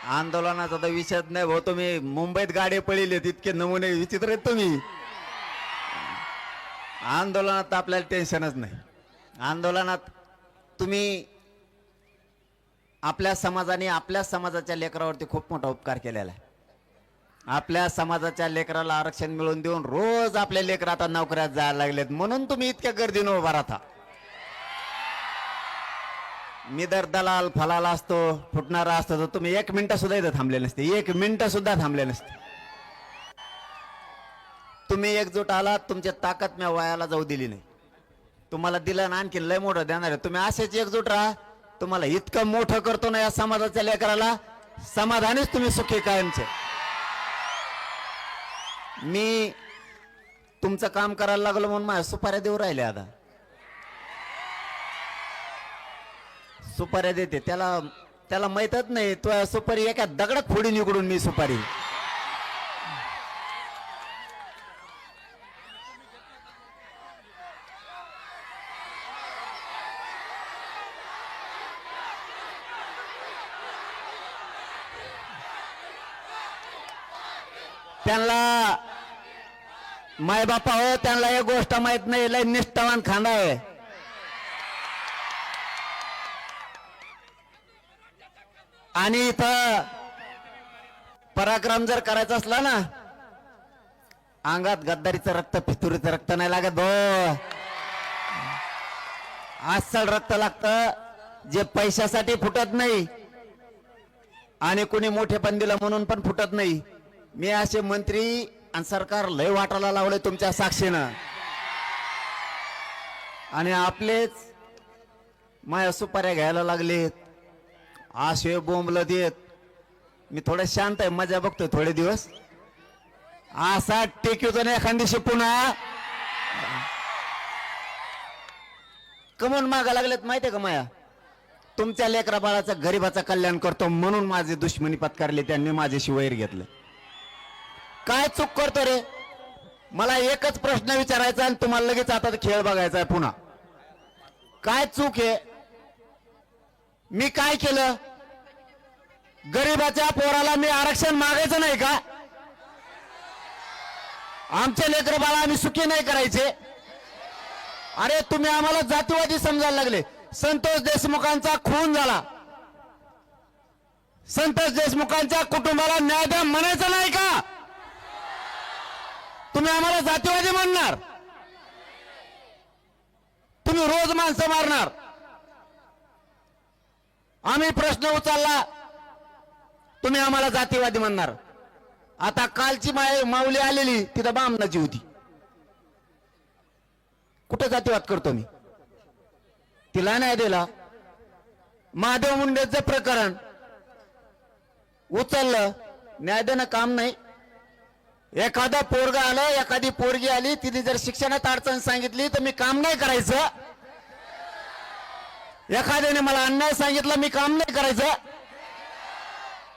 आंदोलनाचा तर विषयच नाही भाऊ. तुम्ही मुंबईत गाडी पळले तितके नमुने विचित्र आहेत तुम्ही. आंदोलनात आपल्याला टेन्शनच नाही. आंदोलनात तुम्ही आपल्या समाजाने आपल्या समाजाच्या लेकरावरती खूप मोठा उपकार केलेला आहे. आपल्या समाजाच्या लेकराला आरक्षण मिळवून देऊन रोज आपले लेकर आता नोकऱ्यात जायला लागलेत, म्हणून तुम्ही इतक्या गर्दीनं उभा राहता. मी जर दलाल फलाला असतो, फुटणारा असतो, तर तुम्ही 1 मिनिट सुद्धा इथं थांबले नसते. 1 मिनिट सुद्धा थांबले नसते. तुम्ही एकजूट आलात, तुमची ताकद मी वायाला जाऊ दिली नाही. तुम्हाला दिलं ना आणखी लय मोठं देणार आहे. तुम्ही असेच एकजूट राहा. तुम्हाला इतकं मोठं करतो ना या समाजाच्या लेकराला, समाधानीच तुम्ही सुखी कायमचे. मी तुमचं काम करायला लागलो म्हणून माझ्या सुपाऱ्या देऊ राहिले. आता सुपाऱ्या देते त्याला माहीतच नाही. तो सुपारी एका दगडात फोडून इकडून मी सुपारी. त्यांना माय बापा हो, त्यांना एक गोष्ट माहित नाही. लय निष्ठावान खांदा आहे. आणि इथं पराक्रम जर करायचा असला ना, अंगात गद्दारीचं रक्त फितुरीचं रक्त नाही लागत भो. अस्सल रक्त लागतं जे पैशासाठी फुटत नाही आणि कोणी मोठेपण दिलं म्हणून पण फुटत नाही. मी असे मंत्री आणि सरकार लय वाटायला लावले तुमच्या साक्षीनं, आणि आपलेच माया सुपाऱ्या घ्यायला लागलेत. असे बोंबल देत. मी थोडं शांत आहे, मजा बघतोय थोडे दिवस. असा टेक्यूचा नाही एखाद दिवशी पुन्हा कमून मागा लागलेत माहितीये का माया. तुमच्या लेकरा बाळाचं गरीबाचं कल्याण करतो म्हणून माझे दुश्मनी पत्कारले, त्यांनी माझ्याशी वैर घेतलं. काय चूक करतो रे? मला एकच प्रश्न विचारायचा आणि तुम्हाला लगेच आता खेळ बघायचा आहे पुन्हा. काय चूक आहे? मी काय केलं? गरीबाच्या पोराला मी आरक्षण मागायचं नाही का? आमचे लेकर बाळा आम्ही सुखी नाही करायचे? अरे तुम्ही आम्हाला जातीवादी समजायला लागले. संतोष देशमुखांचा खून झाला, संतोष देशमुखांच्या कुटुंबाला न्याय द्या म्हणायचं नाही का? तुम्ही आम्हाला जातीवादी म्हणणार? तुम्ही रोज माणसं मारणार. आम्ही प्रश्न उचलला, तुम्ही आम्हाला जातीवादी म्हणणार. आता कालची माऊली आलेली तिथं बामणाची होती. कुठे जातीवाद करतो मी? तिला नाही दिला. महादेव मुंडेचं प्रकरण उचललं, न्याय देणं काम नाही. एखादा पोरगा आलं, एखादी पोरगी आली, तिने जर शिक्षणात अडचण सांगितली तर मी काम नाही करायचं. एखाद्याने मला अन्याय सांगितलं, मी काम नाही करायचं.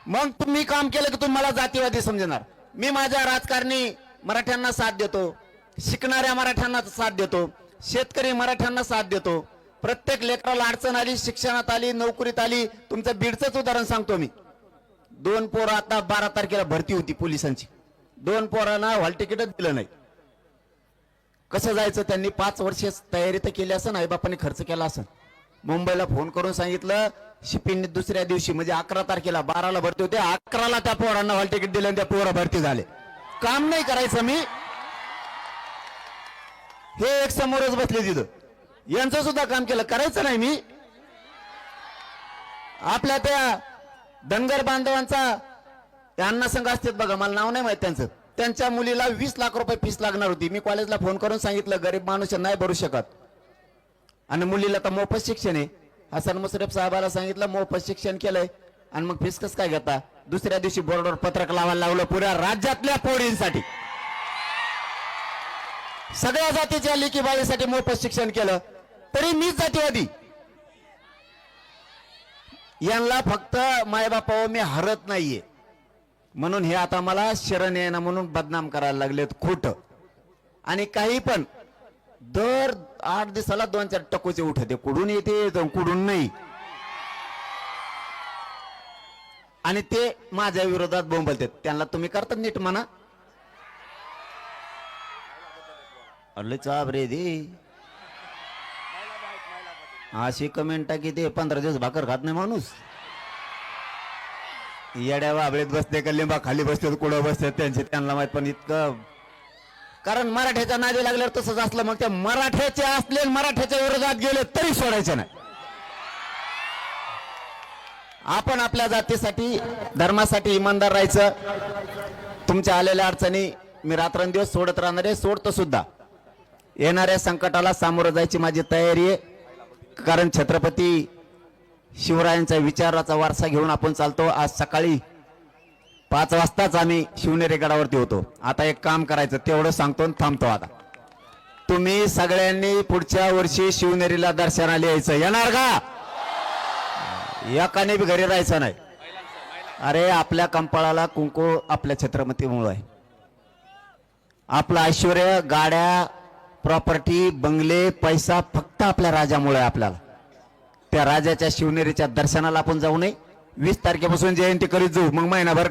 मग तुम्ही काम केलं की तुम्ही मला जातीवादी समजणार. मी माझ्या राजकारणी मराठ्यांना साथ देतो, शिकणाऱ्या मराठ्यांना साथ देतो, शेतकरी मराठ्यांना साथ देतो. प्रत्येक लेकराला अडचण आली, शिक्षणात आली, नोकरीत आली. तुमचं बीडचंच उदाहरण सांगतो मी. 2 पोरं आता 12 तारखेला भरती होती पोलिसांची. 2 पोरांना हॉल तिकीटच दिलं नाही. कसं जायचं? त्यांनी 5 वर्ष तयारी तर केली असं, आई बापाने खर्च केला असं. मुंबईला फोन करून सांगितलं, शिपिंनी दुसऱ्या दिवशी म्हणजे 11 तारखेला 12ला भरती होते, 11ला त्या पोरांना हॉल तिकीट दिलं आणि त्या पोरं भरती झाले. काम नाही करायचं मी? हे एक समोरच बसले तिथं, यांचं सुद्धा काम केलं, करायचं नाही मी? आपल्या त्या धनगर बांधवांचा अण्णा संघ असतात बघा, मला नाव नाही माहित त्यांचं. त्यांच्या मुलीला 20 लाख रुपये फीस लागणार होती. मी कॉलेजला फोन करून सांगितलं गरीब माणूस नाही भरू शकत, आणि मुलीला तर मोफत शिक्षण आहे. हसन मुश्रीफ साहेबाला सांगितलं मोफत शिक्षण केलंय, आणि मग फीस कसं काय घेता? दुसऱ्या दिवशी बोर्डवर पत्रक लावायला लावलं पुऱ्या राज्यातल्या पोरींसाठी. सगळ्या जातीच्या लेकी बाळीसाठी मोफत शिक्षण केलं, तरी मीच जातीवादी. यांना फक्त मायबापावर मी हरत नाहीये म्हणून हे आता मला शरण येणं म्हणून बदनाम करायला लागलेत खोटं. आणि काही पण दर 8 दिवसाला 2-4 टकोचे उठते, कुठून येते कुठून नाही. आणि ते माझ्या विरोधात बोंबलतात, त्यांना तुम्ही करता नीट म्हणा. अरे चाप रे दे अशी कमेंट टाकी ते 15 दिवस भाकर खात नाही माणूस. येड्या बाबळीत बसते का लिंबा खाली बसते कुठं बसते त्यांचे त्यांना माहित. पण इतकं कारण मराठ्याच्या नादी लागल्यावर तसंच असलं मग त्या मराठ्याचे असले मराठ्याच्या विरोधात गेले तरी सोडायचे नाही. आपण आपल्या जातीसाठी धर्मासाठी इमानदार राहायचं. तुमच्या आलेल्या अडचणी मी रात्रंदिवस सोडत राहणार आहे, सोडतो सुद्धा. येणाऱ्या संकटाला सामोरं जायची माझी तयारी आहे. कारण छत्रपती शिवरायांचा विचाराचा वारसा घेऊन आपण चालतो. आज सकाळी 5 वाजताच आम्ही शिवनेरी गडावरती होतो. आता एक काम करायचं तेवढं सांगतो आणि थांबतो. आता तुम्ही सगळ्यांनी पुढच्या वर्षी शिवनेरीला दर्शनाला यायचं. येणार का? एकाने बी घरी राहायचं नाही. अरे आपल्या कंपाळाला कुंकू आपल्या छत्रपतीमुळे आहे. आपलं ऐश्वर्य, गाड्या, प्रॉपर्टी, बंगले, पैसा फक्त आपल्या राजामुळे आहे. आपल्याला त्या राजाच्या शिवनेरीच्या दर्शनाला आपण जाऊ नये. 20 तारखेपासून जयंती करीत जाऊ. मग महिनाभर